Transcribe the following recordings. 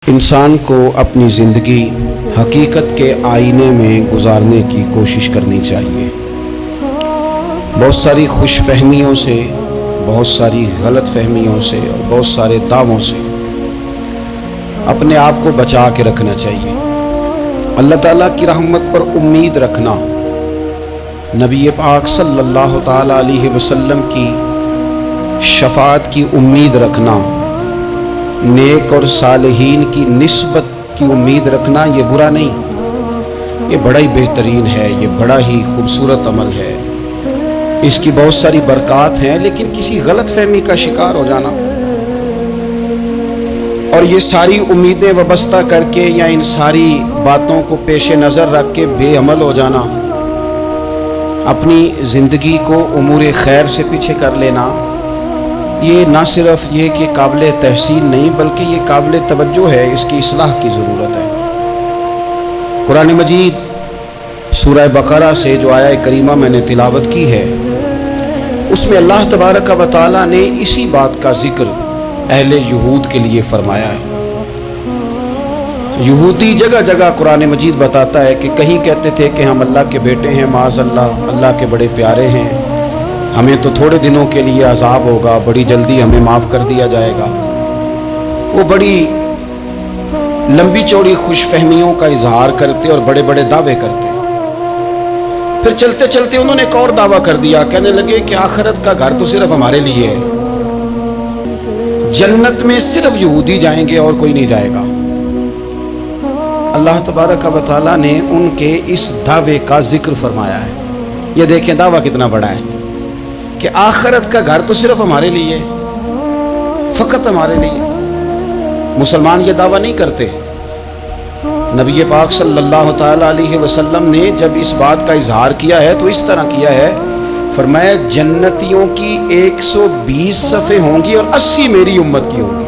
انسان کو اپنی زندگی حقیقت کے آئینے میں گزارنے کی کوشش کرنی چاہیے۔ بہت ساری خوش فہمیوں سے، بہت ساری غلط فہمیوں سے اور بہت سارے دعووں سے اپنے آپ کو بچا کے رکھنا چاہیے۔ اللہ تعالیٰ کی رحمت پر امید رکھنا، نبی پاک صلی اللہ تعالیٰ علیہ وسلم کی شفاعت کی امید رکھنا، نیک اور صالحین کی نسبت کی امید رکھنا، یہ برا نہیں، یہ بڑا ہی بہترین ہے، یہ بڑا ہی خوبصورت عمل ہے، اس کی بہت ساری برکات ہیں، لیکن کسی غلط فہمی کا شکار ہو جانا اور یہ ساری امیدیں وابستہ کر کے یا ان ساری باتوں کو پیش نظر رکھ کے بے عمل ہو جانا، اپنی زندگی کو امور خیر سے پیچھے کر لینا، یہ نہ صرف یہ کہ قابل تحسین نہیں بلکہ یہ قابل توجہ ہے، اس کی اصلاح کی ضرورت ہے۔ قرآن مجید سورہ بقرہ سے جو آیہ کریمہ میں نے تلاوت کی ہے، اس میں اللہ تبارک و تعالیٰ نے اسی بات کا ذکر اہل یہود کے لیے فرمایا ہے۔ یہودی جگہ جگہ قرآن مجید بتاتا ہے کہ کہیں کہتے تھے کہ ہم اللہ کے بیٹے ہیں، معاذ اللہ، اللہ کے بڑے پیارے ہیں، ہمیں تو تھوڑے دنوں کے لیے عذاب ہوگا، بڑی جلدی ہمیں معاف کر دیا جائے گا۔ وہ بڑی لمبی چوڑی خوش فہمیوں کا اظہار کرتے اور بڑے بڑے دعوے کرتے۔ پھر چلتے چلتے انہوں نے ایک اور دعویٰ کر دیا، کہنے لگے کہ آخرت کا گھر تو صرف ہمارے لیے ہے، جنت میں صرف یہودی جائیں گے اور کوئی نہیں جائے گا۔ اللہ تبارک و تعالیٰ نے ان کے اس دعوے کا ذکر فرمایا ہے۔ یہ دیکھیں دعویٰ کتنا بڑا ہے کہ آخرت کا گھر تو صرف ہمارے لیے، فقط ہمارے لیے۔ مسلمان یہ دعویٰ نہیں کرتے۔ نبی پاک صلی اللہ تعالیٰ علیہ وسلم نے جب اس بات کا اظہار کیا ہے تو اس طرح کیا ہے، فرمایا جنتیوں کی 120 صفیں ہوں گی اور 80 میری امت کی ہوں گی۔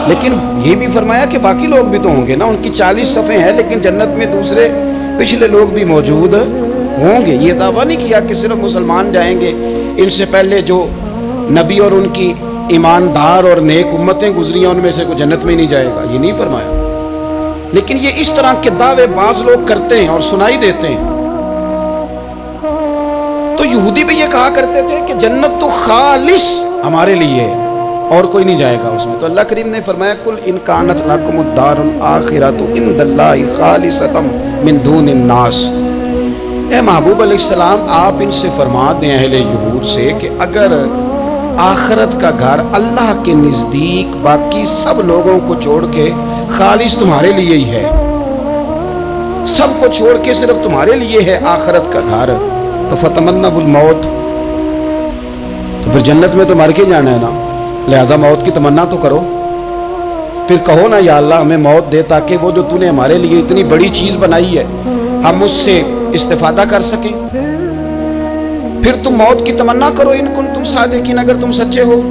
لیکن یہ بھی فرمایا کہ باقی لوگ بھی تو ہوں گے نا، ان کی 40 صفیں ہیں لیکن جنت میں دوسرے پچھلے لوگ بھی موجود ہوں گے۔ یہ دعویٰ نہیں کیا کہ صرف مسلمان جائیں گے، ان سے پہلے جو نبی اور ان کی ایماندار اور نیک امتیں گزری ہیں ان میں سے کوئی جنت میں نہیں جائے گا، یہ نہیں فرمایا۔ لیکن یہ اس طرح کے دعوے بعض لوگ کرتے ہیں اور سنائی دیتے ہیں۔ تو یہودی بھی یہ کہا کرتے تھے کہ جنت تو خالص ہمارے لیے ہے اور کوئی نہیں جائے گا اس میں۔ تو اللہ کریم نے فرمایا قل ان کانت لکم الدار الاخرۃ عند اللہ خالصۃ من دون الناس، اے محبوب علیہ السلام آپ ان سے فرما دیں اہل یہود سے کہ اگر آخرت کا گھر اللہ کے نزدیک باقی سب لوگوں کو چھوڑ کے خالص تمہارے لیے ہی ہے، سب کو چھوڑ کے صرف تمہارے لیے ہے آخرت کا گھر، تو فتمنوا الموت، تو پھر جنت میں تو مر کے جانا ہے نا، لہذا موت کی تمنا تو کرو۔ پھر کہو نا یا اللہ ہمیں موت دے تاکہ وہ جو تو نے ہمارے لیے اتنی بڑی چیز بنائی ہے ہم اس سے استفادہ کر سکیں۔ پھر تم موت کی تمنا کرو ان کنتم صادقین، اگر تم سچے ہو۔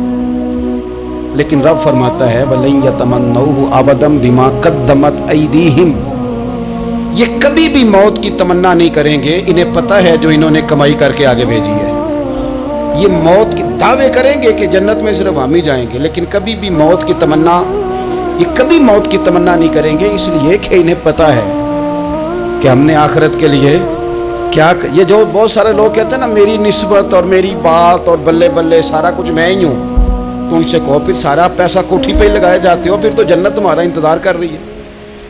لیکن رب فرماتا ہے وَلَن يَتَمَنَّوْهُ أَبَدًا بِمَا قَدَّمَتْ أَيْدِيهِمْ، یہ کبھی بھی موت کی تمنا نہیں کریں گے، انہیں پتہ ہے جو انہوں نے کمائی کر کے آگے بھیجی ہے۔ یہ موت کے دعوے کریں گے کہ جنت میں صرف ہم ہی جائیں گے، لیکن کبھی بھی موت کی تمنا، یہ کبھی موت کی تمنا نہیں کریں گے، اس لیے کہ انہیں پتہ ہے کہ ہم نے آخرت کے لیے کیا۔ یہ جو بہت سارے لوگ کہتے ہیں نا میری نسبت اور میری بات اور بلے بلے سارا کچھ میں ہی ہوں، تو ان سے کہو پھر سارا پیسہ کوٹھی پہ ہی لگائے جاتے ہو، پھر تو جنت تمہارا انتظار کر رہی ہے،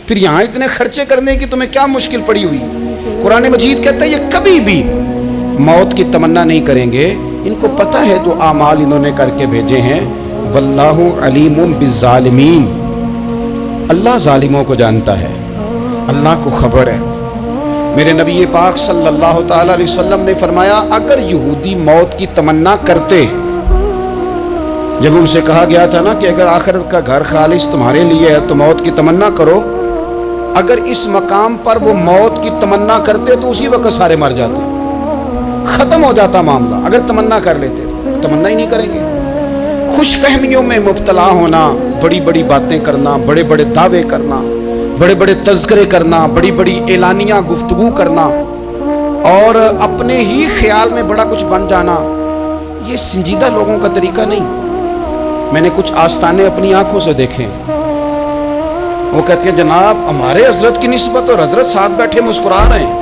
پھر یہاں اتنے خرچے کرنے کی تمہیں کیا مشکل پڑی ہوئی۔ قرآن مجید کہتا ہے یہ کبھی بھی موت کی تمنا نہیں کریں گے، ان کو پتہ ہے جو اعمال انہوں نے کر کے بھیجے ہیں۔ واللہ علیم بالظالمین، اللہ ظالموں کو جانتا ہے، اللہ کو خبر ہے۔ میرے نبی پاک صلی اللہ تعالیٰ علیہ وسلم نے فرمایا اگر یہودی موت کی تمنا کرتے، جب ان سے کہا گیا تھا نا کہ اگر آخرت کا گھر خالص تمہارے لیے ہے تو موت کی تمنا کرو، اگر اس مقام پر وہ موت کی تمنا کرتے تو اسی وقت سارے مر جاتے، ختم ہو جاتا معاملہ۔ اگر تمنا کر لیتے، تمنا ہی نہیں کریں گے۔ خوش فہمیوں میں مبتلا ہونا، بڑی بڑی باتیں کرنا، بڑے بڑے دعوے کرنا، بڑے بڑے تذکرے کرنا، بڑی بڑی اعلانیہ گفتگو کرنا اور اپنے ہی خیال میں بڑا کچھ بن جانا، یہ سنجیدہ لوگوں کا طریقہ نہیں۔ میں نے کچھ آستانے اپنی آنکھوں سے دیکھے، وہ کہتے ہیں جناب ہمارے حضرت کی نسبت اور حضرت ساتھ بیٹھے مسکرا رہے ہیں،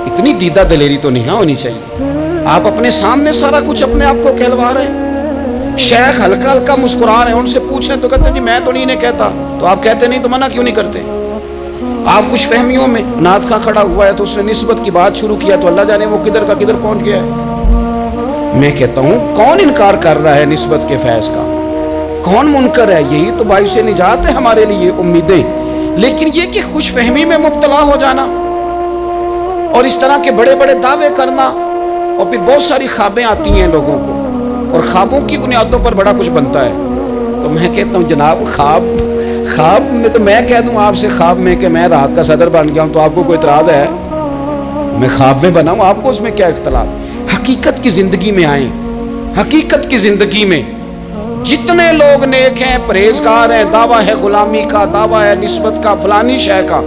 اتنی دیدہ دلیری تو نہیں ہونی چاہیے، آپ اپنے سامنے سارا کچھ اپنے آپ کو کہلوا رہے ہیں۔ شیخ ہلکا ہلکا مسکرا رہے ہیں، ان سے پوچھیں تو کہتے ہیں جی میں تو نہیں انہیں کہتا، تو آپ کہتے نہیں تو منع کیوں نہیں کرتے؟ آپ خوش فہمیوں میں نعت کا کھڑا ہوا ہے تو اس نے نسبت کی بات شروع کیا تو اللہ جانے وہ کدھر کا کدھر پہنچ گیا ہے۔ میں کہتا ہوں کون انکار کر رہا ہے نسبت کے فیض کا؟ کون منکر ہے؟ یہی تو باعث نجات ہے ہمارے لیے امیدیں۔ لیکن یہ کہ خوش فہمی میں مبتلا ہو جانا اور اس طرح کے بڑے بڑے دعوے کرنا، اور پھر بہت ساری خوابیں آتی ہیں لوگوں کو، اور خوابوں کی بنیادوں پر بڑا کچھ بنتا ہے۔ تو میں کہتا ہوں جناب خواب میں تو میں کہہ دوں آپ سے خواب میں کہ میں رات کا صدر بن گیا ہوں تو آپ کو کوئی اعتراض ہے؟ میں خواب میں بناؤں، آپ کو اس میں کیا اختلاف؟ حقیقت کی زندگی میں آئیں، حقیقت کی زندگی میں جتنے لوگ نیک ہیں، پرہیزگار ہیں، دعویٰ ہے غلامی کا، دعویٰ ہے نسبت کا، فلانی شے کا،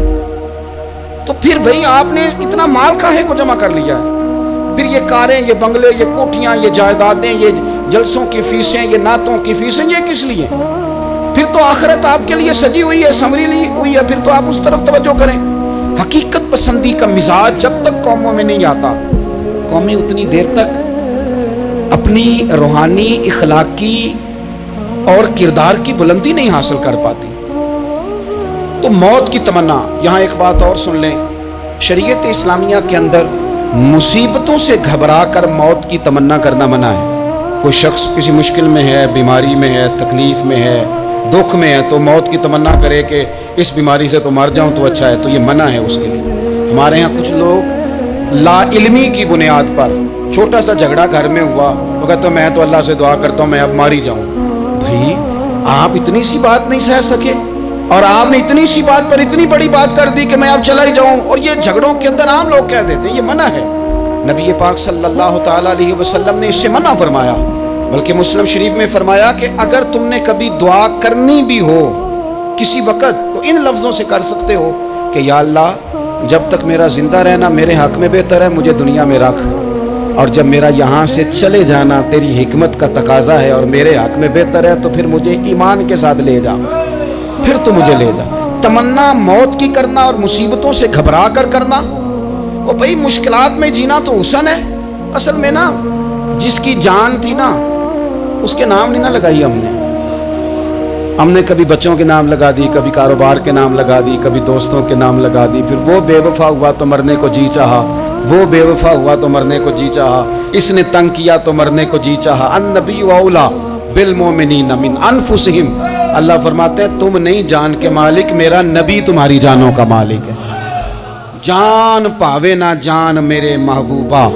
تو پھر بھئی آپ نے اتنا مال کاہے کو جمع کر لیا ہے؟ پھر یہ کاریں، یہ بنگلے، یہ کوٹھیاں، یہ جائیدادیں، یہ جلسوں کی فیسیں، یہ نعتوں کی فیسیں، یہ کس لیے؟ پھر تو آخرت آپ کے لیے سجی ہوئی ہے، سنوری ہوئی ہے، پھر تو آپ اس طرف توجہ کریں۔ حقیقت پسندی کا مزاج جب تک قوموں میں نہیں آتا، قومیں اتنی دیر تک اپنی روحانی، اخلاقی اور کردار کی بلندی نہیں حاصل کر پاتی۔ تو موت کی تمنا، یہاں ایک بات اور سن لیں، شریعت اسلامیہ کے اندر مصیبتوں سے گھبرا کر موت کی تمنا کرنا منع ہے۔ کوئی شخص کسی مشکل میں ہے، بیماری میں ہے، تکلیف میں ہے، دکھ میں ہے، تو موت کی تمنا کرے کہ اس بیماری سے تو مر جاؤں تو اچھا ہے، تو یہ منع ہے اس کے لیے۔ ہمارے یہاں کچھ لوگ لا علمی کی بنیاد پر چھوٹا سا جھگڑا گھر میں ہوا، وہ کہتے ہیں میں تو اللہ سے دعا کرتا ہوں میں اب مار ہی جاؤں۔ بھائی آپ اتنی سی بات نہیں سہ سکے اور آپ نے اتنی سی بات پر اتنی بڑی بات کر دی کہ میں اب چلا ہی جاؤں، اور یہ جھگڑوں کے اندر عام لوگ کہہ دیتے ہیں یہ منع ہے۔ نبی پاک صلی اللہ تعالیٰ علیہ وسلم نے اس سے منع فرمایا، بلکہ مسلم شریف میں فرمایا کہ اگر تم نے کبھی دعا کرنی بھی ہو کسی وقت تو ان لفظوں سے کر سکتے ہو کہ یا اللہ جب تک میرا زندہ رہنا میرے حق میں بہتر ہے، مجھے دنیا میں رکھ، اور جب میرا یہاں سے چلے جانا تیری حکمت کا تقاضا ہے اور میرے حق میں بہتر ہے تو پھر مجھے ایمان کے ساتھ لے جا، پھر تو مجھے لے جا۔ تمنا موت کی کرنا اور مصیبتوں سے گھبرا کر کرنا، اور بھئی مشکلات میں جینا تو حسن ہے۔ اصل میں نا جس کی جان تھی نا اس کے نام نہیں نہ لگائی ہم نے کبھی بچوں کے نام لگا دی، کبھی کاروبار کے نام لگا دی، کبھی دوستوں کے نام لگا دی، پھر وہ بے وفا ہوا تو مرنے کو جی چاہا، وہ بے وفا ہوا تو مرنے کو جی چاہا، اس نے تنگ کیا تو مرنے کو جی چاہا۔ النبی اولا بالمؤمنین من انفسہم، اللہ فرماتے ہیں تم نہیں جان کے مالک، میرا نبی تمہاری جانوں کا مالک ہے۔ جان پاوے نہ جان میرے محبوبہ،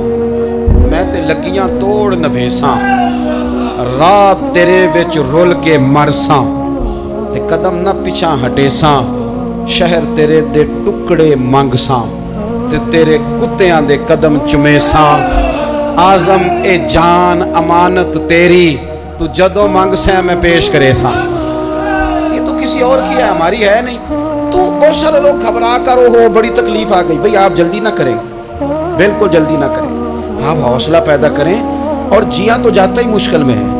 میں تے لگیاں توڑ نبھیساں، رات تیرے وچ رول کے مرساں، تے قدم نہ پیچھا ہٹیساں، شہر تیرے دے ٹکڑے منگساں، تے تیرے کتیاں دے قدم چمیساں۔ آزم اے جان امانت تیری، تو جدو منگ سے میں پیش کرے ساں۔ یہ تو کسی اور کی ہے، ہماری ہے نہیں۔ تو بہت سارے لوگ گھبرا کر ہو بڑی تکلیف آ گئی، بھئی آپ جلدی نہ کریں، بالکل جلدی نہ کریں، آپ حوصلہ پیدا کریں، اور جیا تو جاتا ہی مشکل میں ہے۔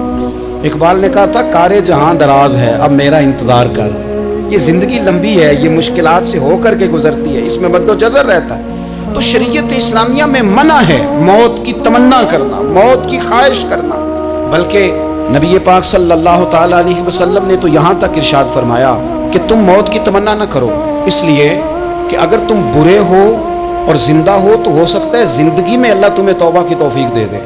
اقبال نے کہا تھا کارے جہاں دراز ہے اب میرا انتظار کر، یہ زندگی لمبی ہے، یہ مشکلات سے ہو کر کے گزرتی ہے، اس میں مد و جزر رہتا ہے۔ تو شریعت اسلامیہ میں منع ہے موت کی تمنا کرنا، موت کی خواہش کرنا، بلکہ نبی پاک صلی اللہ تعالیٰ علیہ وسلم نے تو یہاں تک ارشاد فرمایا کہ تم موت کی تمنا نہ کرو، اس لیے کہ اگر تم برے ہو اور زندہ ہو تو ہو سکتا ہے زندگی میں اللہ تمہیں توبہ کی توفیق دے دے،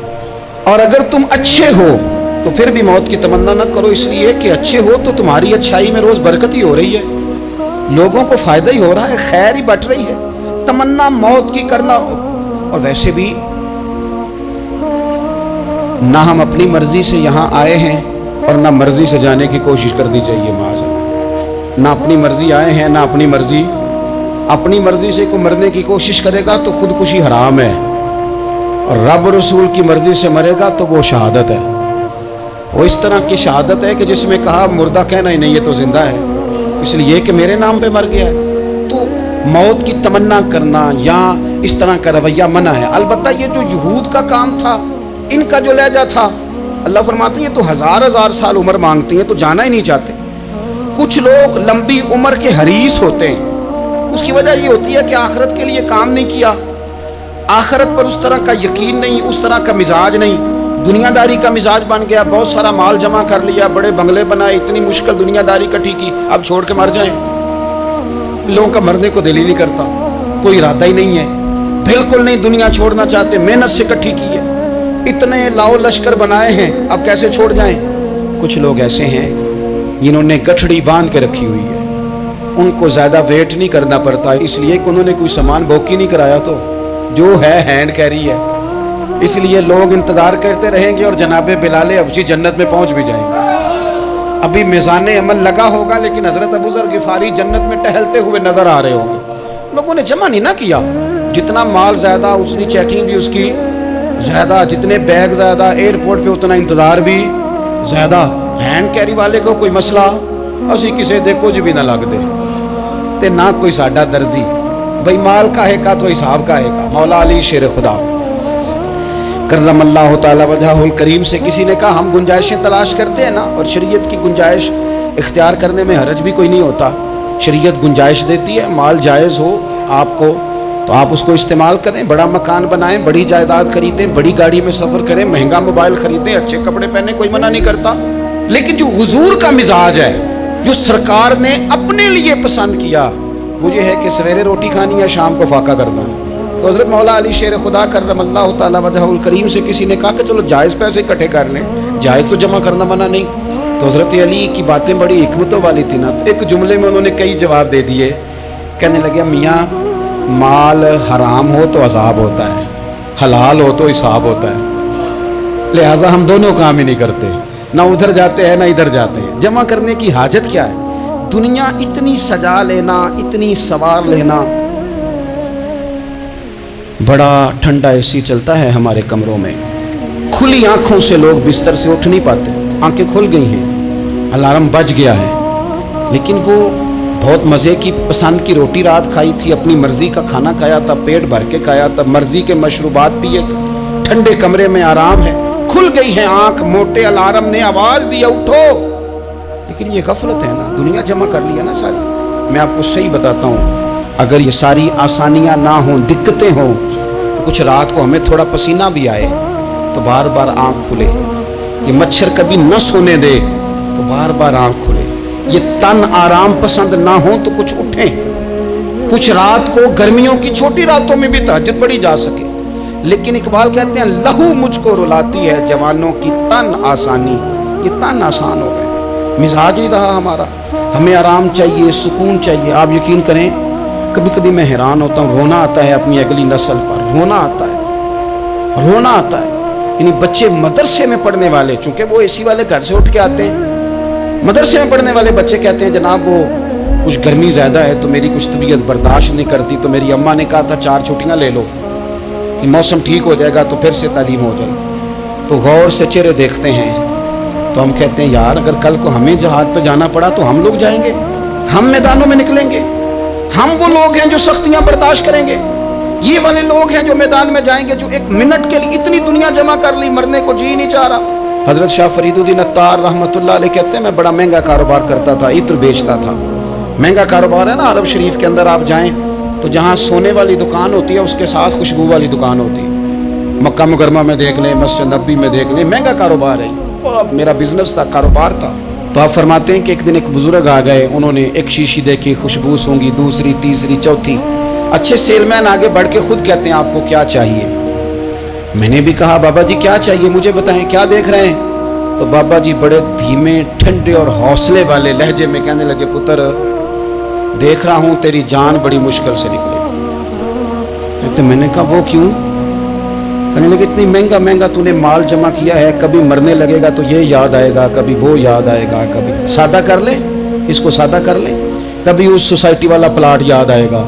اور اگر تم اچھے ہو تو پھر بھی موت کی تمنا نہ کرو، اس لیے کہ اچھے ہو تو تمہاری اچھائی میں روز برکت ہی ہو رہی ہے، لوگوں کو فائدہ ہی ہو رہا ہے، خیر ہی بٹ رہی ہے۔ تمنا موت کی کرنا، اور ویسے بھی نہ ہم اپنی مرضی سے یہاں آئے ہیں اور نہ مرضی سے جانے کی کوشش کرنی چاہیے، معاذ نہ اپنی مرضی آئے ہیں نہ اپنی مرضی سے کوئی مرنے کی کوشش کرے گا تو خودکشی حرام ہے، اور رب رسول کی مرضی سے مرے گا تو وہ شہادت ہے، وہ اس طرح کی شہادت ہے کہ جس میں کہا مردہ کہنا ہی نہیں یہ تو زندہ ہے، اس لیے کہ میرے نام پہ مر گیا ہے۔ تو موت کی تمنا کرنا یا اس طرح کا رویہ منع ہے۔ البتہ یہ جو یہود کا کام تھا، ان کا جو لہجہ تھا، اللہ فرماتے ہیں یہ تو ہزار سال عمر مانگتی ہیں تو جانا ہی نہیں چاہتے۔ کچھ لوگ لمبی عمر کے حریص ہوتے ہیں، اس کی وجہ یہ ہوتی ہے کہ آخرت کے لیے کام نہیں کیا، آخرت پر اس طرح کا یقین نہیں، اس طرح کا مزاج نہیں، دنیا داری کا مزاج بن گیا، بہت سارا مال جمع کر لیا، بڑے بنگلے بنائے، اتنی مشکل دنیا داری کٹھی کی، اب چھوڑ کے مر جائیں۔ لوگوں کا مرنے کو دل ہی نہیں کرتا، کوئی ارادہ ہی نہیں ہے، بالکل نہیں دنیا چھوڑنا چاہتے، محنت سے کٹھی کی ہے، اتنے لاؤ لشکر بنائے ہیں، اب کیسے چھوڑ جائیں؟ کچھ لوگ ایسے ہیں جنہوں نے گٹھڑی باندھ کے رکھی ہوئی ہے، ان کو زیادہ ویٹ نہیں کرنا پڑتا، اس لیے کہ انہوں نے کوئی سامان بوکی نہیں کرایا، تو جو ہے ہینڈ کیری ہے، اس لیے لوگ انتظار کرتے رہیں گے اور جناب بلال حبشی جنت میں پہنچ بھی جائیں گے۔ ابھی میزان عمل لگا ہوگا لیکن حضرت ابو ذر غفاری جنت میں ٹہلتے ہوئے نظر آ رہے ہوں گے۔ لوگوں نے جمع نہیں نہ کیا، جتنا مال زیادہ اس کی چیکنگ بھی اس کی زیادہ، جتنے بیگ زیادہ، ایئرپورٹ پہ اتنا انتظار بھی زیادہ۔ ہینڈ کیری والے کو کوئی مسئلہ اسی کسے دے کچھ بھی نہ لگ دے تے نہ کوئی ساڈا دردی، بھئی مال کا ہے کا تو حساب کا ہے کا۔ مولا علی شیر خدا کرم اللہ تعالی وجہہ الکریم سے کسی نے کہا ہم گنجائشیں تلاش کرتے ہیں نا، اور شریعت کی گنجائش اختیار کرنے میں حرج بھی کوئی نہیں ہوتا، شریعت گنجائش دیتی ہے، مال جائز ہو آپ کو تو آپ اس کو استعمال کریں، بڑا مکان بنائیں، بڑی جائیداد خریدیں، بڑی گاڑی میں سفر کریں، مہنگا موبائل خریدیں، اچھے کپڑے پہنیں، کوئی منع نہیں کرتا۔ لیکن جو حضور کا مزاج ہے، جو سرکار نے اپنے لیے پسند کیا، وہ یہ ہے کہ سویرے روٹی کھانی ہے، شام کو فاقہ کرنا ہے۔ تو حضرت مولا علی شیر خدا کرم اللہ تعالی وجہہ الکریم سے کسی نے کہا کہ چلو جائز پیسے اکٹھے کر لیں، جائز تو جمع کرنا منع نہیں۔ تو حضرت علی کی باتیں بڑی حکمتوں والی تھی نا، تو ایک جملے میں انہوں نے کئی جواب دے دیے، کہنے لگے میاں مال حرام ہو تو عذاب ہوتا ہے، حلال ہو تو حساب ہوتا ہے، لہٰذا ہم دونوں کام ہی نہیں کرتے، نہ ادھر جاتے ہیں نہ ادھر جاتے ہیں۔ جمع کرنے کی حاجت کیا ہے؟ دنیا اتنی سجا لینا، اتنی سوار لینا، بڑا ٹھنڈا اے سی چلتا ہے ہمارے کمروں میں، کھلی آنکھوں سے لوگ بستر سے اٹھ نہیں پاتے، آنکھیں کھل گئی ہیں، الارم بج گیا ہے، لیکن وہ بہت مزے کی پسند کی روٹی رات کھائی تھی، اپنی مرضی کا کھانا کھایا تھا، پیٹ بھر کے کھایا تھا، مرضی کے مشروبات پیے تھے، ٹھنڈے کمرے میں آرام ہے، کھل گئی ہے آنکھ، موٹے الارم نے آواز دیا اٹھو، لیکن یہ غفلت ہے نا، دنیا جمع کر لیا نا ساری۔ میں آپ کو صحیح بتاتا ہوں، اگر یہ ساری آسانیاں نہ ہوں، دقتیں ہوں، کچھ رات کو ہمیں تھوڑا پسینہ بھی آئے تو بار بار آنکھ کھلے، یہ مچھر کبھی نہ سونے دے تو بار بار آنکھ کھلے، یہ تن آرام پسند نہ ہو تو کچھ اٹھیں، کچھ رات کو گرمیوں کی چھوٹی راتوں میں بھی تہجد پڑھی جا سکے، لیکن اقبال کہتے ہیں لہو مجھ کو رلاتی ہے جوانوں کی تن آسانی، یہ تن آسان ہو گئے، مزاج ہی رہا ہمارا، ہمیں آرام چاہیے، سکون چاہیے۔ آپ یقین کریں کبھی کبھی میں حیران ہوتا ہوں، رونا آتا ہے اپنی اگلی نسل پر، رونا آتا ہے، رونا آتا ہے۔ یعنی بچے مدرسے میں پڑھنے والے، چونکہ وہ اے سی والے گھر سے اٹھ کے آتے ہیں، مدرسے میں پڑھنے والے بچے کہتے ہیں جناب وہ کچھ گرمی زیادہ ہے تو میری کچھ طبیعت برداشت نہیں کرتی، تو میری اماں نے کہا تھا 4 چھٹیاں لے لو کہ موسم ٹھیک ہو جائے گا تو پھر سے تعلیم ہو جائے گی۔ تو غور سے چہرے دیکھتے ہیں تو ہم کہتے ہیں یار اگر کل کو ہمیں جہاد پہ جانا پڑا تو ہم لوگ جائیں گے، ہم میدانوں میں نکلیں گے، ہم وہ لوگ ہیں جو سختیاں برداشت کریں گے، یہ والے لوگ ہیں جو میدان میں جائیں گے جو ایک منٹ کے لیے اتنی دنیا جمع کر لی، مرنے کو جی نہیں چاہ رہا۔ حضرت شاہ فرید الدین عطار رحمۃ اللہ علیہ کہتے ہیں میں بڑا مہنگا کاروبار کرتا تھا، عطر بیچتا تھا، مہنگا کاروبار ہے نا، عرب شریف کے اندر آپ جائیں تو جہاں سونے والی دکان ہوتی ہے اس کے ساتھ خوشبو والی دکان ہوتی ہے، مکہ مکرمہ میں دیکھ لیں، مسجد نبوی میں دیکھ لیں، مہنگا کاروبار ہے، اور میرا بزنس تھا، کاروبار تھا۔ تو آپ فرماتے ہیں کہ ایک دن ایک بزرگ آ گئے، انہوں نے ایک شیشی دیکھی، خوشبو سونگی، دوسری تیسری چوتھی، اچھے سیل مین آگے بڑھ کے خود کہتے ہیں آپ کو کیا چاہیے؟ میں نے بھی کہا بابا جی کیا چاہیے مجھے بتائیں، کیا دیکھ رہے ہیں؟ تو بابا جی بڑے دھیمے ٹھنڈے اور حوصلے والے لہجے میں کہنے لگے پتر دیکھ رہا ہوں تیری جان بڑی مشکل سے نکلے۔ تو میں نے کہا وہ کیوں؟ کہنے لگے اتنی مہنگا مہنگا تو نے مال جمع کیا ہے، کبھی مرنے لگے گا تو یہ یاد آئے گا، کبھی وہ یاد آئے گا، کبھی سادہ کر لیں اس کو، سادہ کر لیں، کبھی اس سوسائٹی والا پلاٹ یاد آئے گا،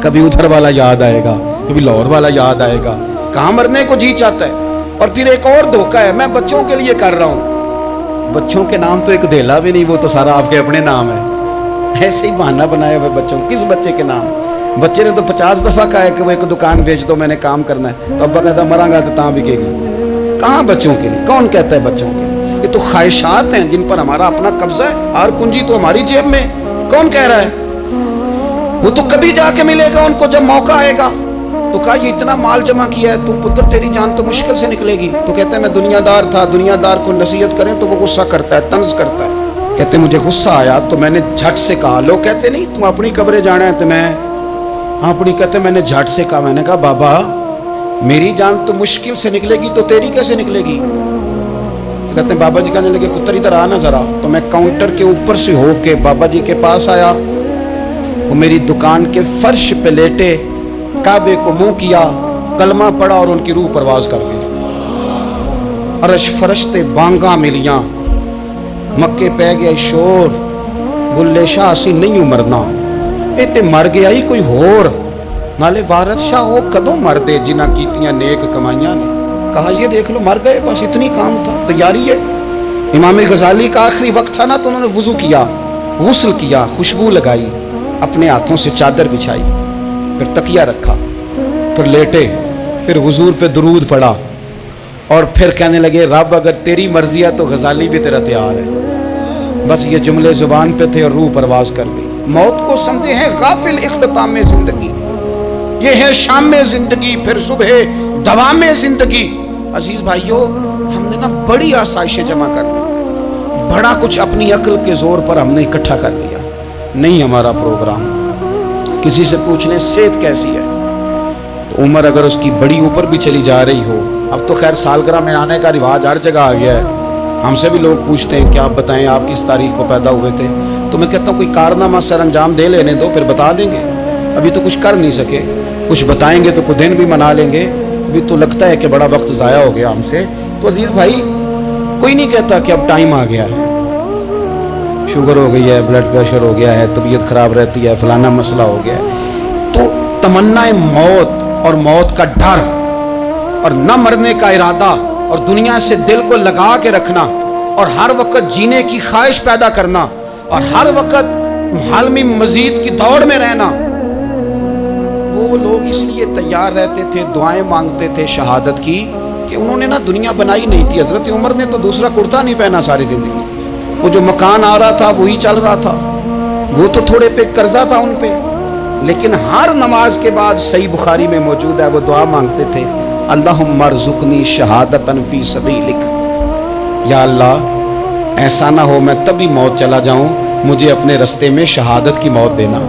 کبھی ادھر والا یاد آئے گا، کبھی لاہور والا یاد آئے گا، کہاں مرنے کو جی چاہتا ہے۔ اور پھر ایک اور دھوکہ ہے، میں بچوں کے لیے کر رہا ہوں، بچوں کے نام تو ایک دھیلا بھی نہیں، وہ تو سارا آپ کے اپنے نام ہے، ایسے ہی بہانہ بنایا ہوئے بچوں، کس بچے کے نام؟ بچے نے تو 50 دفعہ کہا ہے کہ وہ ایک دکان بیچ دو میں نے کام کرنا ہے، تو ابا کہتا مراں گا تو تاں بکے گی، کہاں بچوں کے لیے؟ کون کہتا ہے بچوں کے لیے؟ یہ تو خواہشات ہیں جن پر ہمارا اپنا قبضہ ہے، ہر کنجی تو ہماری جیب میں، کون کہہ رہا ہے؟ وہ تو کبھی جا کے ملے گا ان کو جب موقع آئے گا۔ تو کہا یہ اتنا مال جمع کیا ہے تو پتر تیری جان تو مشکل سے نکلے گی۔ تو کہتے ہیں میں دنیا دار تھا، دنیا دار کو نصیحت کریں تو وہ غصہ کرتا ہے، طنز کرتا ہے۔ کہتے ہیں مجھے غصہ آیا تو میں نے جھٹ سے کہا، لوگ کہتے نہیں تم اپنی قبریں جانا ہے تو میں اپنی، کہتے میں نے جھٹ سے کہا، میں نے کہا بابا میری جان تو مشکل سے نکلے گی تو تیری کیسے نکلے گی؟ تو کہتے ہیں بابا جی کہنے لگے پتر ادھر آنا ذرا۔ تو میں کاؤنٹر کے اوپر سے ہو کے بابا جی کے پاس آیا، وہ میری دکان کے فرش پہ لیٹے، کعبے کو منہ کیا، کلمہ پڑھا اور ان کی روح پرواز کر گئی۔ عرش فرشتے بانگاں ملیاں، مکے پہ گیا شور، بلے شاہ اسی نہیں مرنا، اے تے مر گیا ہی کوئی ہور، نالے وارث شاہ ہو کدوں مر دے جنہ کیتیاں نیک کمائیاں نے۔ کہا یہ دیکھ لو مر گئے، بس اتنی کام تھا، تیاری ہے۔ امام غزالی کا آخری وقت تھا نا تو انہوں نے وضو کیا، غسل کیا، خوشبو لگائی، اپنے ہاتھوں سے چادر بچھائی، پھر تکیہ رکھا، پھر لیٹے، پھر حضور پہ درود پڑھا، اور پھر کہنے لگے رب اگر تیری مرضی ہے تو غزالی بھی تیرا تیار ہے۔ بس یہ جملے زبان پہ تھے اور روح پرواز کر گئی۔ موت کو سمجھے ہیں غافل اختتام زندگی، یہ ہے شام زندگی پھر صبح دوام زندگی۔ عزیز بھائیو ہم نے نا بڑی آسائشیں جمع کر لی، بڑا کچھ اپنی عقل کے زور پر ہم نے اکٹھا کر لیا۔ نہیں ہمارا پروگرام، کسی سے پوچھ لیں صحت کیسی ہے تو عمر اگر اس کی بڑی اوپر بھی چلی جا رہی ہو، اب تو خیر سالگرہ میں آنے کا رواج ہر جگہ آ گیا ہے، ہم سے بھی لوگ پوچھتے ہیں کہ آپ بتائیں آپ کس تاریخ کو پیدا ہوئے تھے، تو میں کہتا ہوں کوئی کارنامہ سر انجام دے لینے دو پھر بتا دیں گے، ابھی تو کچھ کر نہیں سکے، کچھ بتائیں گے تو کوئی دن بھی منا لیں گے، ابھی تو لگتا ہے کہ بڑا وقت ضائع ہو گیا ہم سے۔ تو عزیز بھائی کوئی نہیں کہتا کہ اب ٹائم آ گیا ہے، شوگر ہو گئی ہے، بلڈ پریشر ہو گیا ہے، طبیعت خراب رہتی ہے، فلانا مسئلہ ہو گیا ہے، تو تمنا موت اور موت کا ڈر اور نہ مرنے کا ارادہ اور دنیا سے دل کو لگا کے رکھنا اور ہر وقت جینے کی خواہش پیدا کرنا اور ہر وقت حالمی مزید کی دوڑ میں رہنا، وہ لوگ اس لیے تیار رہتے تھے، دعائیں مانگتے تھے شہادت کی کہ انہوں نے نا دنیا بنائی نہیں تھی۔ حضرت عمر نے تو دوسرا کرتا نہیں پہنا ساری زندگی، وہ جو مکان آ رہا تھا وہی چل رہا تھا، وہ تو تھوڑے پہ قرضہ تھا ان پہ، لیکن ہر نماز کے بعد صحیح بخاری میں موجود ہے وہ دعا مانگتے تھے، اللہم ارزقنی شہادتا فی سبیلک، یا اللہ ایسا نہ ہو میں تبھی موت چلا جاؤں، مجھے اپنے رستے میں شہادت کی موت دینا۔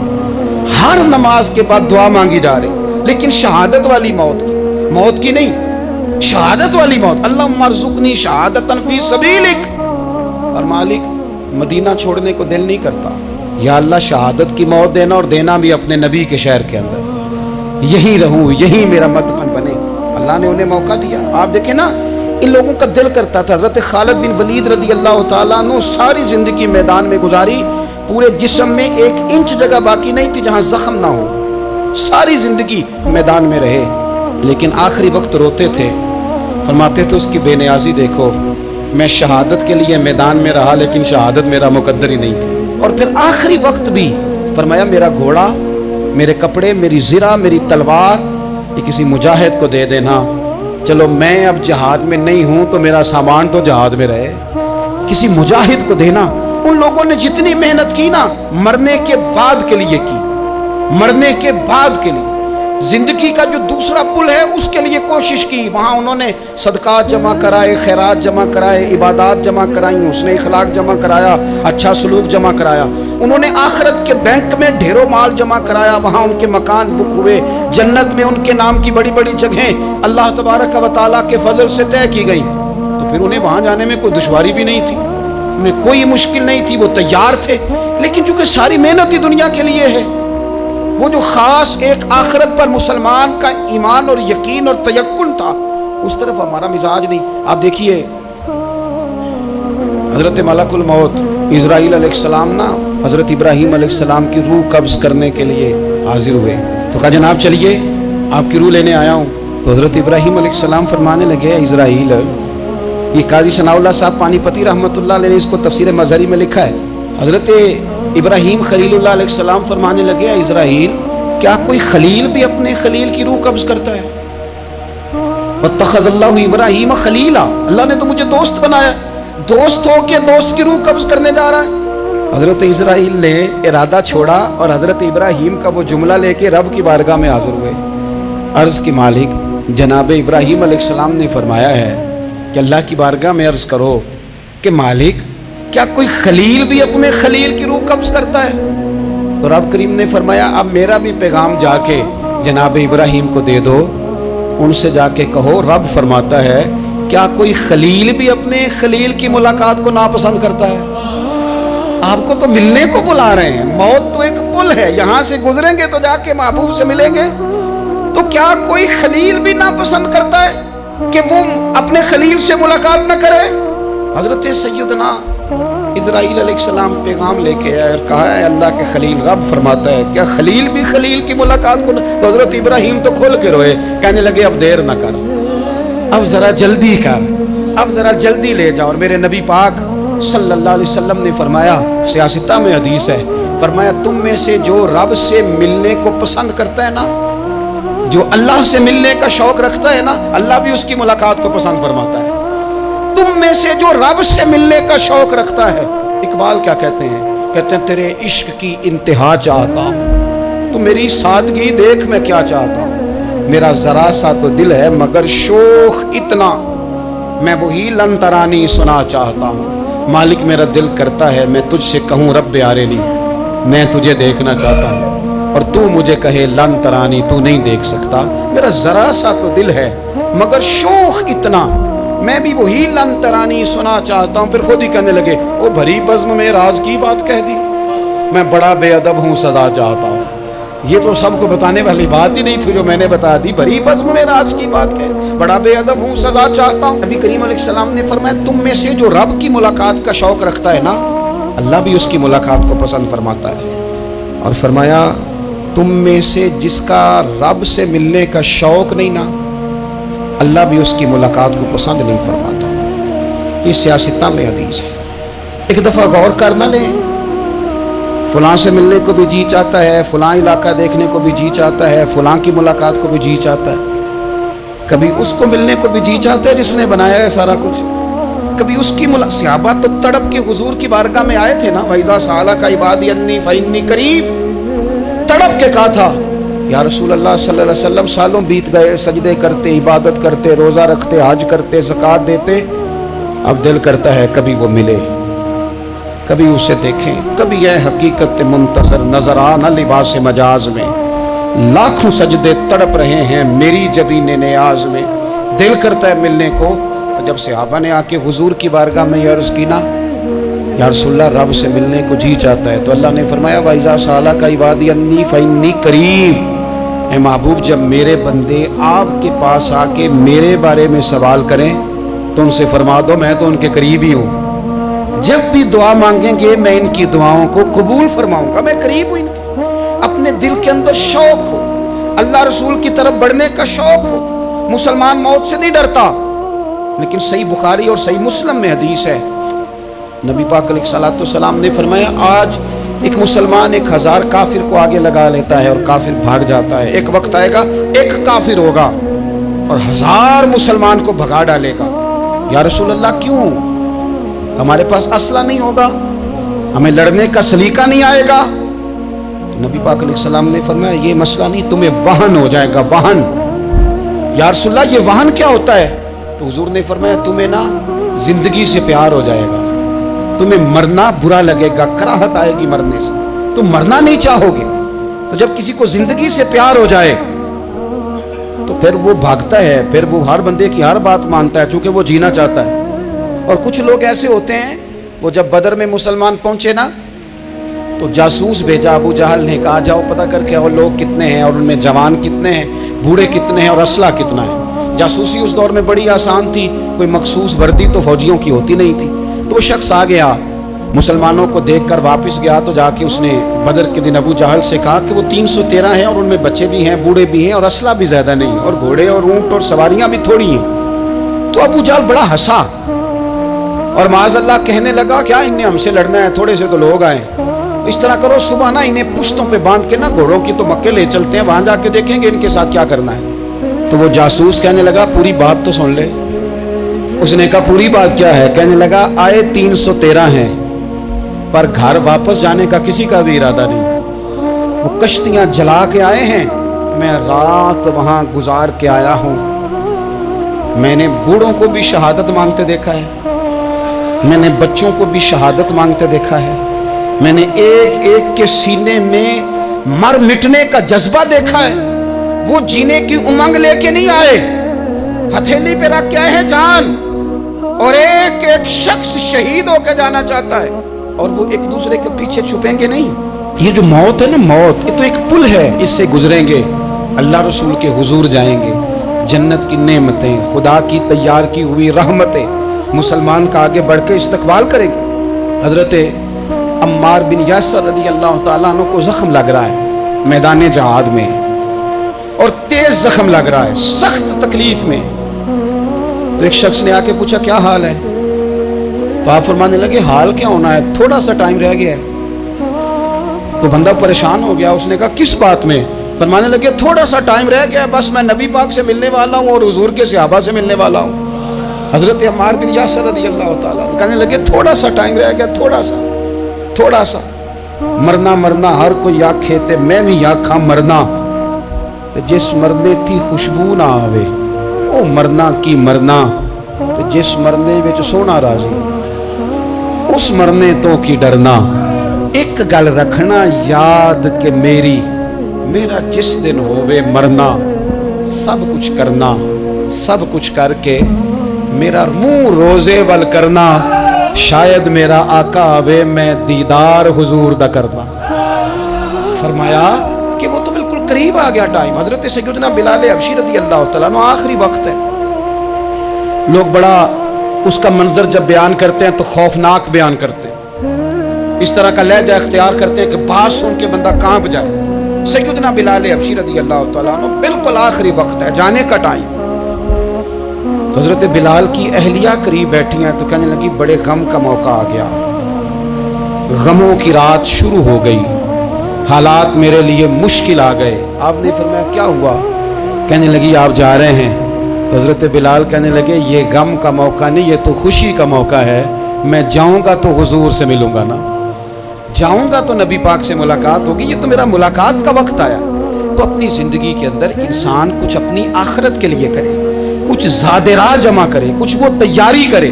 ہر نماز کے بعد دعا مانگی جا رہی، لیکن شہادت والی موت کی نہیں، شہادت والی موت، اللہم ارزقنی شہادتا فی سبیلک۔ اور مالک مدینہ چھوڑنے کو دل نہیں کرتا، یا اللہ شہادت کی موت دینا اور دینا بھی اپنے نبی کے شہر کے اندر، یہی رہوں، یہی میرا مدفن بنے۔ اللہ نے انہیں موقع دیا۔ آپ دیکھیں نا ان لوگوں کا دل کرتا تھا۔ حضرت خالد بن ولید رضی اللہ تعالیٰ عنہ ساری زندگی میدان میں گزاری، پورے جسم میں 1 انچ جگہ باقی نہیں تھی جہاں زخم نہ ہو، ساری زندگی میدان میں رہے، لیکن آخری وقت روتے تھے، فرماتے تھے اس کی بے نیازی دیکھو، میں شہادت کے لیے میدان میں رہا لیکن شہادت میرا مقدر ہی نہیں تھی۔ اور پھر آخری وقت بھی فرمایا میرا گھوڑا، میرے کپڑے، میری زرہ، میری تلوار یہ کسی مجاہد کو دے دینا، چلو میں اب جہاد میں نہیں ہوں تو میرا سامان تو جہاد میں رہے، کسی مجاہد کو دینا۔ ان لوگوں نے جتنی محنت کی نا مرنے کے بعد کے لیے کی، مرنے کے بعد کے لیے، زندگی کا جو دوسرا پل ہے اس کے لیے کوشش کی، وہاں انہوں نے صدقات جمع کرائے، خیرات جمع کرائے، عبادات جمع کرائیں، حسن اخلاق جمع کرایا، اچھا سلوک جمع کرایا، انہوں نے آخرت کے بینک میں ڈھیروں مال جمع کرایا، وہاں ان کے مکان بک ہوئے، جنت میں ان کے نام کی بڑی بڑی جگہیں اللہ تبارک و تعالیٰ کے فضل سے طے کی گئی، تو پھر انہیں وہاں جانے میں کوئی دشواری بھی نہیں تھی، انہیں کوئی مشکل نہیں تھی، وہ تیار تھے، لیکن چونکہ ساری محنت ہی دنیا کے لیے ہے، وہ جو خاص ایک آخرت پر مسلمان کا ایمان اور یقین اور تیقن تھا اس طرف ہمارا مزاج نہیں۔ آپ دیکھیے حضرت ملک الموت اسرائیل علیہ السلام نا حضرت ابراہیم علیہ السلام کی روح قبض کرنے کے لیے حاضر ہوئے، تو کہا جناب چلیے آپ کی روح لینے آیا ہوں، تو حضرت ابراہیم علیہ السلام فرمانے لگے اسرائیل، یہ قاضی ثناء اللہ صاحب پانی پتی رحمۃ اللہ علیہ نے اس کو تفسیر مظہری میں لکھا ہے، حضرت ابراہیم خلیل اللہ علیہ السلام فرمانے لگے اسرائیل کیا کوئی خلیل بھی اپنے خلیل کی روح قبض کرتا ہے؟ واتخذ اللہ ابراہیم خلیلا، اللہ نے تو مجھے دوست بنایا، دوست ہو کے دوست کی روح قبض کرنے جا رہا ہے؟ حضرت اسرائیل نے ارادہ چھوڑا اور حضرت ابراہیم کا وہ جملہ لے کے رب کی بارگاہ میں حاضر ہوئے. عرض کی مالک جناب ابراہیم علیہ السلام نے فرمایا ہے کہ اللہ کی بارگاہ میں عرض کرو کہ مالک کیا کوئی خلیل بھی اپنے خلیل کی روح قبض کرتا ہے؟ تو رب کریم نے فرمایا اب میرا بھی پیغام جا کے جناب ابراہیم کو دے دو، ان سے جا کے کہو رب فرماتا ہے کیا کوئی خلیل بھی اپنے خلیل کی ملاقات کو ناپسند کرتا ہے؟ آپ کو تو ملنے کو بلا رہے ہیں، موت تو ایک پل ہے، یہاں سے گزریں گے تو جا کے محبوب سے ملیں گے، تو کیا کوئی خلیل بھی ناپسند کرتا ہے کہ وہ اپنے خلیل سے ملاقات نہ کرے؟ حضرت سیدنا اسرائیل علیہ السلام پیغام لے کے آئے اور کہا ہے اللہ کے خلیل رب فرماتا ہے کیا خلیل بھی خلیل کی ملاقات کو؟ تو حضرت ابراہیم تو کھول کے روئے، کہنے لگے اب دیر نہ کر، اب ذرا جلدی کر، اب ذرا جلدی لے جا. اور میرے نبی پاک صلی اللہ علیہ وسلم نے فرمایا، سیاستہ میں حدیث ہے، فرمایا تم میں سے جو رب سے ملنے کو پسند کرتا ہے نا، جو اللہ سے ملنے کا شوق رکھتا ہے نا، اللہ بھی اس کی ملاقات کو پسند فرماتا ہے. تم میں سے جو رب سے ملنے کا شوق رکھتا ہے، اقبال کیا کہتے ہیں تیرے عشق کی انتہا چاہتا ہوں، تو میری سادگی دیکھ میں کیا چاہتا ہوں، میرا ذرا سا تو دل ہے مگر شوق اتنا، میں وہی لن ترانی سنا چاہتا ہوں. مالک میرا دل کرتا ہے میں تجھ سے کہوں رب آریلی، میں تجھے دیکھنا چاہتا ہوں، اور تو مجھے کہے لن ترانی، تو نہیں دیکھ سکتا، میرا ذرا سا تو دل ہے مگر شوق اتنا، میں بھی وہی لن ترانی سنا چاہتا ہوں. پھر خود ہی کہنے لگے وہ بھری بزم میں راز کی بات کہہ دی، میں بڑا بے ادب ہوں سزا چاہتا ہوں. یہ تو سب کو بتانے والی بات ہی نہیں تھی جو میں نے بتا دی، بھری بزم میں راز کی بات کہہ، بڑا بے ادب ہوں سزا چاہتا ہوں. نبی کریم علیہ السلام نے فرمایا تم میں سے جو رب کی ملاقات کا شوق رکھتا ہے نا، اللہ بھی اس کی ملاقات کو پسند فرماتا ہے. اور فرمایا تم میں سے جس کا رب سے ملنے کا شوق نہیں نا، اللہ بھی اس کی ملاقات کو پسند نہیں فرماتا. یہ سیاستہ میں حدیث ہے. ایک دفعہ غور کر نہ لیں، فلاں سے ملنے کو بھی جی چاہتا ہے، فلاں علاقہ دیکھنے کو بھی جی چاہتا ہے، فلاں کی ملاقات کو بھی جی چاہتا ہے، کبھی اس کو ملنے کو بھی جی چاہتا ہے جس نے بنایا ہے سارا کچھ، کبھی اس کی صحابہ تو تڑپ کے حضور کی بارگاہ میں آئے تھے نا، وَإِذَا سَأَلَكَ عِبَادِي عَنِّي فَإِنِّي قَرِيبٌ، تڑپ کے کہا تھا یا رسول اللہ صلی اللہ علیہ وسلم سالوں بیت گئے، سجدے کرتے، عبادت کرتے، روزہ رکھتے، حج کرتے، زکوٰۃ دیتے، اب دل کرتا ہے کبھی وہ ملے، کبھی اسے دیکھیں، کبھی یہ حقیقت منتظر نظر آنا لباس مجاز میں، لاکھوں سجدے تڑپ رہے ہیں میری جبین نیاز میں، دل کرتا ہے ملنے کو. تو جب صحابہ نے آ کے حضور کی بارگاہ میں یہ عرض کی نا یا رسول اللہ رب سے ملنے کو جی چاہتا ہے، تو اللہ نے فرمایا وَإِذَا سَأَلَكَ عِبَادِي عَنِّي فَإِنِّي قَرِيبٌ، اے محبوب جب میرے بندے آپ کے پاس آ کے میرے بارے میں سوال کریں تو ان سے فرما دو میں تو ان کے قریب ہی ہوں، جب بھی دعا مانگیں گے میں ان کی دعاؤں کو قبول فرماؤں گا، میں قریب ہوں ان کے. اپنے دل کے اندر شوق ہو، اللہ رسول کی طرف بڑھنے کا شوق ہو. مسلمان موت سے نہیں ڈرتا، لیکن صحیح بخاری اور صحیح مسلم میں حدیث ہے، نبی پاک علیہ الصلوۃ والسلام نے فرمایا آج ایک مسلمان 1000 کافر کو آگے لگا لیتا ہے اور کافر بھاگ جاتا ہے، ایک وقت آئے گا ایک کافر ہوگا اور 1000 مسلمان کو بھگا ڈالے گا. یا رسول اللہ کیوں؟ ہمارے پاس اسلحہ نہیں ہوگا، ہمیں لڑنے کا سلیقہ نہیں آئے گا. نبی پاک علیہ السلام نے فرمایا یہ مسئلہ نہیں، تمہیں وہن ہو جائے گا، وہن. یا رسول اللہ یہ وہن کیا ہوتا ہے؟ تو حضور نے فرمایا تمہیں نا زندگی سے پیار ہو جائے گا، تمہیں مرنا برا لگے گا، کراہت آئے گی مرنے سے، تم مرنا نہیں چاہو گے. تو جب کسی کو زندگی سے پیار ہو جائے تو پھر وہ بھاگتا ہے، پھر وہ ہر بندے کی ہر بات مانتا ہے چونکہ وہ جینا چاہتا ہے. اور کچھ لوگ ایسے ہوتے ہیں وہ جب بدر میں مسلمان پہنچے نا تو جاسوس بھیجا ابو جہل نے، کہا جاؤ پتہ کر کے آؤ لوگ کتنے ہیں اور ان میں جوان کتنے ہیں، بوڑھے کتنے ہیں اور اسلحہ کتنا ہے. جاسوسی اس دور میں بڑی آسان تھی، کوئی مخصوص وردی تو فوجیوں کی ہوتی نہیں تھی. تو وہ شخص آ گیا، مسلمانوں کو دیکھ کر واپس گیا تو جا کے اس نے بدر کے دن ابو جہل سے کہا کہ وہ 313 ہیں اور ان میں بچے بھی ہیں، بوڑھے بھی ہیں اور اسلحہ بھی زیادہ نہیں، اور گھوڑے اور اونٹ اور سواریاں بھی تھوڑی ہیں. تو ابو جہل بڑا ہنسا اور معاذ اللہ کہنے لگا کیا انہیں ہم سے لڑنا ہے، تھوڑے سے تو لوگ آئے. اس طرح کرو صبح نا انہیں پشتوں پہ باندھ کے نا گھوڑوں کی تو مکے لے چلتے ہیں، وہاں جا کے دیکھیں گے ان کے ساتھ کیا کرنا ہے. تو وہ جاسوس کہنے لگا پوری بات تو سن لے. اس نے کہا پوری بات کیا ہے؟ کہنے لگا آئے 313 ہیں پر گھر واپس جانے کا کسی کا بھی ارادہ نہیں، وہ کشتیاں جلا کے آئے ہیں، میں رات وہاں گزار کے آیا ہوں، میں نے بوڑھوں کو بھی شہادت مانگتے دیکھا ہے، میں نے بچوں کو بھی شہادت مانگتے دیکھا ہے، میں نے ایک ایک کے سینے میں مر مٹنے کا جذبہ دیکھا ہے، وہ جینے کی امنگ لے کے نہیں آئے، ہتھیلی پہ رکھ کے آئے ہیں جان، اور ایک ایک شخص شہید ہو کے جانا چاہتا ہے، اور وہ ایک دوسرے کے پیچھے چھپیں گے نہیں۔ یہ جو موت ہے نا، موت یہ تو ایک پل ہے، اس سے گزریں گے، اللہ رسول کے حضور جائیں گے، جنت کی نعمتیں، خدا کی تیار کی ہوئی رحمتیں مسلمان کا آگے بڑھ کے استقبال کریں گے۔ حضرت عمار بن یاسر رضی اللہ تعالیٰ عنہ کو زخم لگ رہا ہے میدان جہاد میں، اور تیز زخم لگ رہا ہے، سخت تکلیف میں۔ ایک شخص نے آ کے پوچھا کیا حال ہے؟ تو آپ فرمانے لگے حال کیا ہونا ہے، تھوڑا سا ٹائم رہ گیا ہے۔ تو بندہ پریشان ہو گیا، اس نے کہا کس بات میں؟ فرمانے لگے تھوڑا سا ٹائم رہ گیا، بس میں نبی پاک سے ملنے والا ہوں اور حضور کے صحابہ سے ملنے والا ہوں۔ حضرت عمار بن یاسر رضی اللہ تعالیٰ کہنے لگے تھوڑا سا ٹائم رہ گیا، تھوڑا سا مرنا مرنا ہر کوئی آکھے تے میں بھی آکھاں مرنا، تے جس مرنے تھی خوشبو نہ آوے او مرنا کی مرنا، تے جس مرنے وچ سونا راضی اس مرنے تو کی ڈرنا۔ ایک گل رکھنا یاد کہ میرا جس دن ہووے مرنا، سب کچھ کرنا، سب کچھ کر کے میرا منہ روزے ول کرنا، شاید میرا آقا آوے میں دیدار حضور دا کرنا۔ فرمایا کہ وہ تو بالکل قریب آ گیا ٹائم۔ حضرت سیدنا بلال حبشی رضی اللہ تعالیٰ عنہ آخری وقت ہے، لوگ بڑا اس کا منظر جب بیان کرتے ہیں تو خوفناک بیان کرتے ہیں، اس طرح کا لہجہ اختیار کرتے ہیں کہ بات سن کے بندہ کانپ جائے۔ سیدنا بلال حبشی رضی اللہ تعالیٰ عنہ بالکل آخری وقت ہے، جانے کا ٹائم۔ تو حضرت بلال کی اہلیہ قریب بیٹھی ہیں تو کہنے لگی بڑے غم کا موقع آ گیا، غموں کی رات شروع ہو گئی، حالات میرے لیے مشکل آ گئے۔ آپ نے فرمایا کیا ہوا؟ کہنے لگی آپ جا رہے ہیں؟ تو حضرت بلال کہنے لگے یہ غم کا موقع نہیں، یہ تو خوشی کا موقع ہے، میں جاؤں گا تو حضور سے ملوں گا نا، جاؤں گا تو نبی پاک سے ملاقات ہوگی، یہ تو میرا ملاقات کا وقت آیا۔ تو اپنی زندگی کے اندر انسان کچھ اپنی آخرت کے لیے کرے، کچھ زیادہ راہ جمع کرے، کچھ وہ تیاری کرے،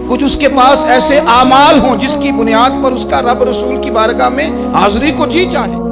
کچھ اس کے پاس ایسے اعمال ہوں جس کی بنیاد پر اس کا رب رسول کی بارگاہ میں حاضری کو جی چاہے۔